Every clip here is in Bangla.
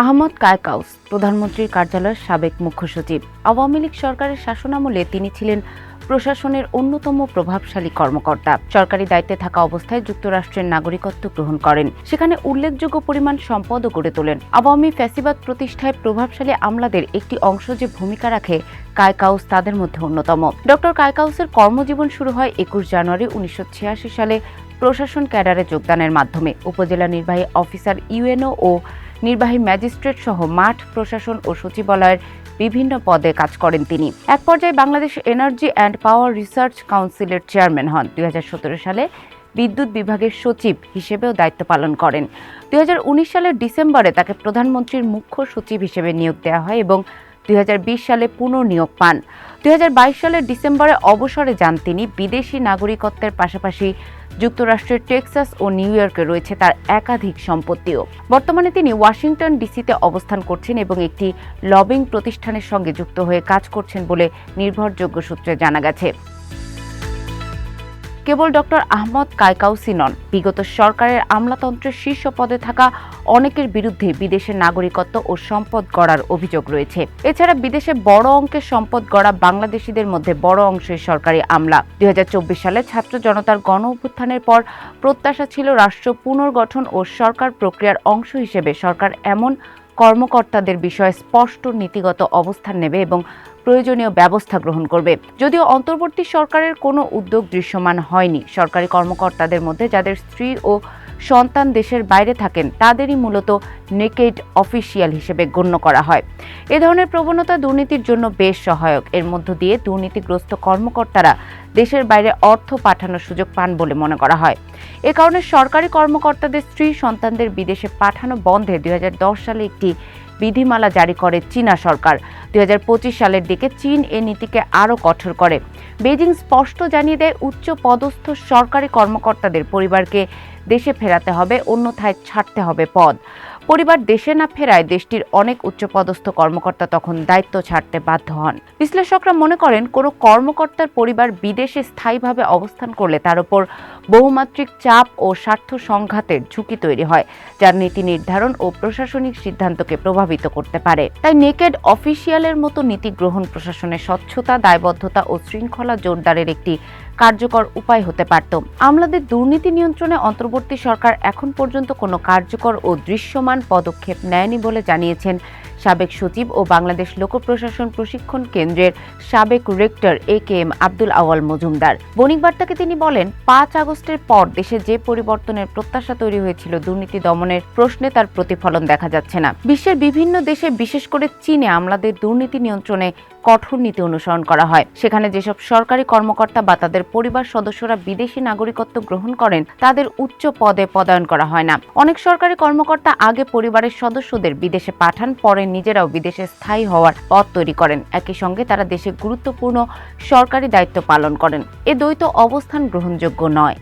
আহমদ কায়কাউস প্রধানমন্ত্রীর কার্যালয়ের সাবেক মুখ্য সচিব। আওয়ামী লীগ সরকারের শাসনামলে তিনি ছিলেন প্রশাসনের অন্যতম প্রভাবশালী কর্মকর্তা। সরকারি দায়িত্বে থাকা অবস্থায় যুক্তরাষ্ট্রের নাগরিকত্ব গ্রহণ করেন, সেখানে উল্লেখযোগ্য পরিমাণ সম্পদও গড়ে তোলেন। আওয়ামী ফ্যাসিবাদ প্রতিষ্ঠায় প্রভাবশালী আমলাদের একটি অংশ যে ভূমিকা রাখে, কায়কাউস তাদের মধ্যে অন্যতম। ডক্টর কায়কাউসের কর্মজীবন শুরু হয় 21 জানুয়ারি 1986 সালে প্রশাসন ক্যাডারে যোগদানের মাধ্যমে। উপজেলা নির্বাহী অফিসার, ইউএনও ও নির্বাহী ম্যাজিস্ট্রেট সহ মাঠ প্রশাসন ও সচিবালয়ের বিভিন্ন পদে কাজ করেন তিনি। এক পর্যায়ে Bangladesh energy and power research কাউন্সিলের চেয়ারম্যান হন। 2017 সালে বিদ্যুৎ বিভাগের সচিব হিসেবেও দায়িত্ব পালন করেন। 2019 সালের ডিসেম্বরে তাকে প্রধানমন্ত্রীর মুখ্য সচিব হিসেবে নিয়োগ দেওয়া হয় এবং 2020 সালে পুনর্নিয়োগ পান। 2022 সালের ডিসেম্বরে অবসরে যান তিনি। বিদেশি নাগরিকত্বের পাশাপাশি যুক্তরাষ্ট্রের টেক্সাস ও নিউ ইয়র্কে রয়েছে তার একাধিক সম্পত্তিও। বর্তমানে তিনি ওয়াশিংটন ডিসিতে অবস্থান করছেন এবং একটি লবিং প্রতিষ্ঠানের সঙ্গে যুক্ত হয়ে কাজ করছেন বলে নির্ভরযোগ্য সূত্রে জানা গেছে। কেবল ডক্টর আহমদ কায়কাউসই নন, বিগত সরকারের আমলাতন্ত্রের শীর্ষ পদে থাকা অনেকের বিরুদ্ধে বিদেশের নাগরিকত্ব ও সম্পদ গড়ার অভিযোগ রয়েছে। এছাড়া বিদেশে বড় অঙ্কের সম্পদ গড়া বাংলাদেশিদের মধ্যে বড় অংশের সরকারি আমলা। 2024 সালে ছাত্র জনতার গণ অভ্যুত্থানের পর প্রত্যাশা ছিল রাষ্ট্র পুনর্গঠন ও সরকার প্রক্রিয়ার অংশ হিসেবে সরকার এমন কর্মকর্তাদের বিষয়ে স্পষ্ট নীতিগত অবস্থান নেবে এবং প্রয়োজনীয় ব্যবস্থা গ্রহণ করবে। যদিও অন্তর্বর্তী সরকারের কোনো উদ্যোগ দৃশ্যমান হয়নি। সরকারি কর্মকর্তাদের মধ্যে যাদের স্ত্রী ও সন্তান দেশের বাইরে থাকেন তাদেরই মূলত নেকেড অফিসিয়াল হিসেবে গণ্য করা হয়। এ ধরনের প্রবণতা দুর্নীতির জন্য বেশ সহায়ক। এর মধ্য দিয়ে দুর্নীতিগ্রস্ত কর্মকর্তারা দেশের বাইরে অর্থ পাঠানোর সুযোগ পান বলে মনে করা হয়। এ কারণে সরকারি কর্মকর্তাদের স্ত্রী সন্তানদের বিদেশে পাঠানো বন্ধে 2010 সালে একটি বিধিমালা জারি করে চীনা সরকার। 2025 সালের দিকে চীন এ নীতিকে আরও কঠোর করে। বেজিং স্পষ্ট জানিয়ে দেয়, উচ্চ পদস্থ সরকারি কর্মকর্তাদের পরিবারকে দেশে ফেরাতে হবে, অন্যথায় ছাড়তে হবে পদ। পরিবার দেশে না ফেরায় দেশটির অনেক উচ্চপদস্থ কর্মকর্তা তখন দায়িত্ব ছাড়তে বাধ্য হন। বিশ্লেষকরা মনে করেন, কোনো কর্মকর্তার পরিবার বিদেশে স্থায়ীভাবে অবস্থান করলে তার উপর বহুমাত্রিক চাপ ও স্বার্থ সংঘাতের ঝুঁকি তৈরি হয়, যার নীতি নির্ধারণ ও প্রশাসনিক সিদ্ধান্তকে প্রভাবিত করতে পারে। তাই নেকেড অফিসিয়ালের মতো নীতি গ্রহণ প্রশাসনের স্বচ্ছতা, দায়বদ্ধতা ও শৃঙ্খলা জোরদারের একটি কার্যকর উপায় হতে পারত। আমলাদের দুর্নীতি নিয়ন্ত্রণে অন্তর্বর্তী সরকার এখন পর্যন্ত কোনো কার্যকর ও দৃশ্যমান পদক্ষেপ নেয়নি বলে জানিয়েছেন সাবেক সচিব ও বাংলাদেশ লোক প্রশাসন প্রশিক্ষণ কেন্দ্রের সাবেক রেক্টর AKM আব্দুল আওয়াল মজুমদার। বণিক বার্তাকে তিনি বলেন, 5 আগস্টের পর দেশে যে পরিবর্তনের প্রত্যাশা তৈরি হয়েছিল, দুর্নীতি দমনের প্রশ্নে তার প্রতিফলন দেখা যাচ্ছে না। বিশ্বের বিভিন্ন দেশে, বিশেষ করে চীনে আমলাদের দুর্নীতি নিয়ন্ত্রণে কঠোর নীতি অনুসরণ করা হয়। সেখানে যেসব সরকারি কর্মকর্তা বা তাদের পরিবার সদস্যরা বিদেশি নাগরিকত্ব গ্রহণ করেন তাদের উচ্চ পদে পদায়ন করা হয় না। অনেক সরকারি কর্মকর্তা আগে পরিবারের সদস্যদের বিদেশে পাঠান, পরে নিজেরাও বিদেশে স্থায়ী হওয়ার পথ তৈরি করেন। একই সঙ্গে তারা দেশে গুরুত্বপূর্ণ সরকারি দায়িত্ব পালন করেন। এ দ্বৈত অবস্থান গ্রহণযোগ্য নয়।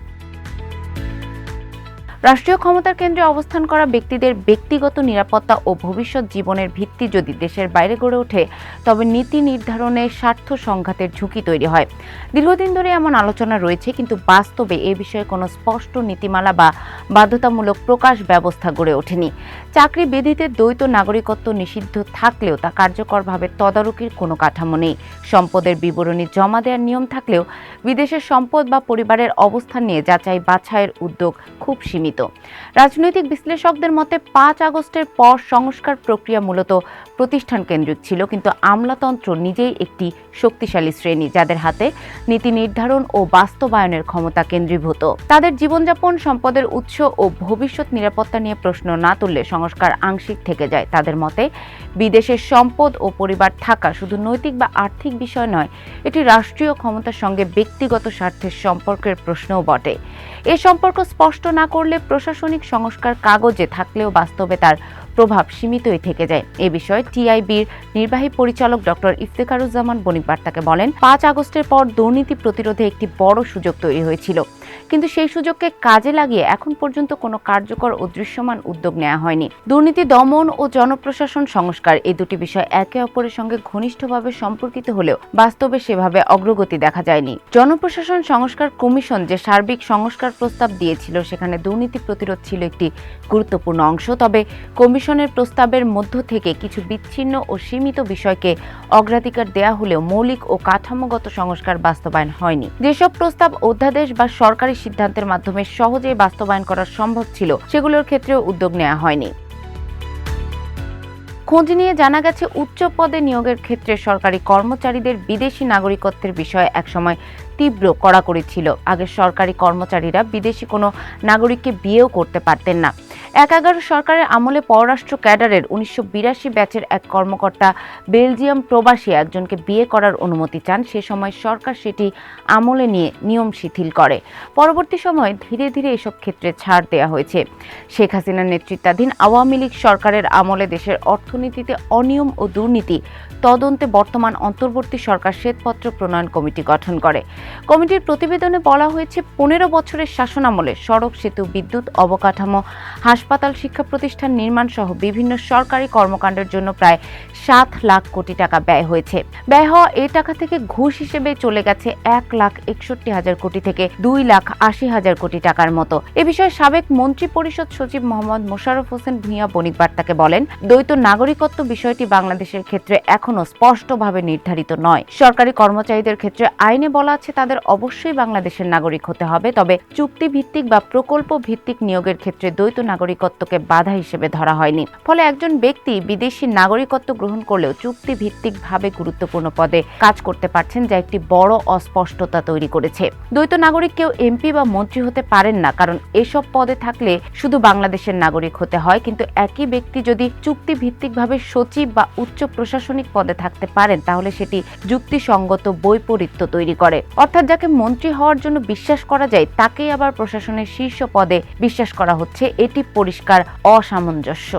রাষ্ট্রীয় ক্ষমতার কেন্দ্রে অবস্থান করা ব্যক্তিদের ব্যক্তিগত নিরাপত্তা ও ভবিষ্যৎ জীবনের ভিত্তি যদি দেশের বাইরে গড়ে ওঠে, তবে নীতি নির্ধারণে স্বার্থ সংঘাতের ঝুঁকি তৈরি হয়। দীর্ঘদিন ধরে এমন আলোচনা রয়েছে, কিন্তু বাস্তবে এ বিষয়ে কোনো স্পষ্ট নীতিমালা বা বাধ্যতামূলক প্রকাশ ব্যবস্থা গড়ে ওঠেনি। চাকরি বিধিতে দ্বৈত নাগরিকত্ব নিষিদ্ধ থাকলেও তা কার্যকরভাবে তদারকির কোনো কাঠামো নেই। সম্পদের বিবরণী জমা দেওয়ার নিয়ম থাকলেও বিদেশের সম্পদ বা পরিবারের অবস্থান নিয়ে যাচাই বাছাইয়ের উদ্যোগ খুব সীমিত। রাজনৈতিক বিশ্লেষকদের মতে 5 আগস্টের পর সংস্কার প্রক্রিয়া মূলত প্রতিষ্ঠান কেন্দ্রিক ছিল, কিন্তু আমলাতন্ত্র নিজেই একটি শক্তিশালী শ্রেণী, যাদের হাতে নীতি নির্ধারণ ও বাস্তবায়নের ক্ষমতা কেন্দ্রীভূত। তাদের জীবনযাপন, সম্পদের উৎস ও ভবিষ্যৎ নিরাপত্তা নিয়ে প্রশ্ন না তুললে সংস্কার আংশিক থেকে যায়। তাদের মতে বিদেশের সম্পদ ও পরিবার থাকা শুধু নৈতিক বা আর্থিক বিষয় নয়, এটি রাষ্ট্রীয় ক্ষমতার সঙ্গে ব্যক্তিগত স্বার্থের সম্পর্কের প্রশ্নও বটে। এ সম্পর্ক স্পষ্ট না করলে প্রশাসনিক সংস্কার কাগজে থাকলেও বাস্তবে তার প্রভাব সীমিতই থেকে যায়। এ বিষয়ে টিআইবির নির্বাহী পরিচালক ডক্টর ইফতেখারুজ্জামান বণিক বার্তাকে বলেন, 5 আগস্টের পর দুর্নীতি প্রতিরোধে একটি বড় সুযোগ তৈরি হয়েছিল, কিন্তু সেই সুযোগকে কাজে লাগিয়ে এখন পর্যন্ত কোনো কার্যকর ও দৃশ্যমান উদ্যোগ নেওয়া হয়নি। দুর্নীতি দমন ও জনপ্রশাসন সংস্কার এই দুটি বিষয় একে অপরের সঙ্গে ঘনিষ্ঠভাবে সম্পর্কিত হলেও বাস্তবে সেভাবে অগ্রগতি দেখা যায়নি। জনপ্রশাসন সংস্কার কমিশন যে সার্বিক সংস্কার প্রস্তাব দিয়েছিল সেখানে দুর্নীতি প্রতিরোধ ছিল একটি গুরুত্বপূর্ণ অংশ। তবে কমিশনের প্রস্তাবের মধ্য থেকে কিছু বিচ্ছিন্ন ও সীমিত বিষয়কে অগ্রাধিকার দেয়া হলেও মৌলিক ও কাঠামোগত সংস্কার বাস্তবায়ন হয়নি। যেসব প্রস্তাব অধ্যাদেশ বা সরকারি সিদ্ধান্তের মাধ্যমে সহজেই বাস্তবায়ন করা সম্ভব ছিল সেগুলোর ক্ষেত্রেও উদ্যোগ নেওয়া হয়নি। খোঁজ নিয়ে জানা গেছে, উচ্চ পদে নিয়োগের ক্ষেত্রে সরকারি কর্মচারীদের বিদেশি নাগরিকত্বের বিষয়ে একসময় তীব্র কড়াকড়ি ছিল। আগে সরকারি কর্মচারীরা বিদেশি কোনো নাগরিককে বিয়েও করতে পারতেন না। ১১ সরকারের আমলে পররাষ্ট্র ক্যাডারের ১৯৮২ ব্যাচের এক কর্মকর্তা বেলজিয়াম প্রবাসী একজনকে বিয়ে করার অনুমতি চান। সে সময় সরকার সেটি আমলে নিয়ে নিয়ম শিথিল করে। পরবর্তী সময়ে ধীরে ধীরে এসব ক্ষেত্রে ছাড় দেওয়া হয়েছে। শেখ হাসিনার নেতৃত্বাধীন আওয়ামী লীগ সরকারের আমলে দেশের অর্থনীতিতে অনিয়ম ও দুর্নীতি তদন্তে বর্তমান অন্তর্বর্তী সরকার শ্বেতপত্র প্রণয়ন কমিটি গঠন করে। কমিটির প্রতিবেদনে বলা হয়েছে, ১৫ বছরের শাসনামলে সড়ক, সেতু, বিদ্যুৎ, অবকাঠামো, হাসপাতাল, শিক্ষা প্রতিষ্ঠান নির্মাণ সহ বিভিন্ন সরকারি কর্মকাণ্ডের জন্য প্রায় ৭ লাখ কোটি টাকা ব্যয় হয়েছে। ব্যয় হওয়া এই টাকা থেকে ঘুষ হিসেবে চলে গেছে ১,৬১,০০০ কোটি থেকে ২,৮০,০০০ কোটি টাকার মতো। এ বিষয়ে সাবেক মন্ত্রী পরিষদ সচিব মোহাম্মদ মোশাররফ হোসেন ভূঁইয়া বণিক বার্তাকে বলেন, দ্বৈত নাগরিকত্ব বিষয়টি বাংলাদেশের ক্ষেত্রে এখনো স্পষ্টভাবে নির্ধারিত নয়। সরকারি কর্মচারীদের ক্ষেত্রে আইনে বলা আছে তাদের অবশ্যই বাংলাদেশের নাগরিক হতে হবে, তবে চুক্তিভিত্তিক বা প্রকল্প ভিত্তিক নিয়োগের ক্ষেত্রে দ্বৈত নাগরিকত্বকে বাধা হিসেবে ধরা হয়নি। ফলে একজন ব্যক্তি বিদেশি নাগরিকত্ব গ্রহণ করলেও চুক্তিভিত্তিকভাবে গুরুত্বপূর্ণ পদে কাজ করতে পারছেন, যা একটি বড় অস্পষ্টতা তৈরি করেছে। দ্বৈত নাগরিক কেউ এমপি বা মন্ত্রী হতে পারেন না, কারণ এসব পদে থাকলে শুধু বাংলাদেশের নাগরিক হতে হয়। কিন্তু একই ব্যক্তি যদি চুক্তিভিত্তিকভাবে সচিব বা উচ্চ প্রশাসনিক পদে থাকতে পারেন তাহলে সেটি যুক্তিসঙ্গত বৈপরীত্য তৈরি করে। অর্থাৎ যাকে মন্ত্রী হওয়ার জন্য বিশ্বাস করা যায় তাকেই আবার প্রশাসনের শীর্ষ পদে বিশ্বাস করা হচ্ছে। এটি পরিষ্কার অসামঞ্জস্য।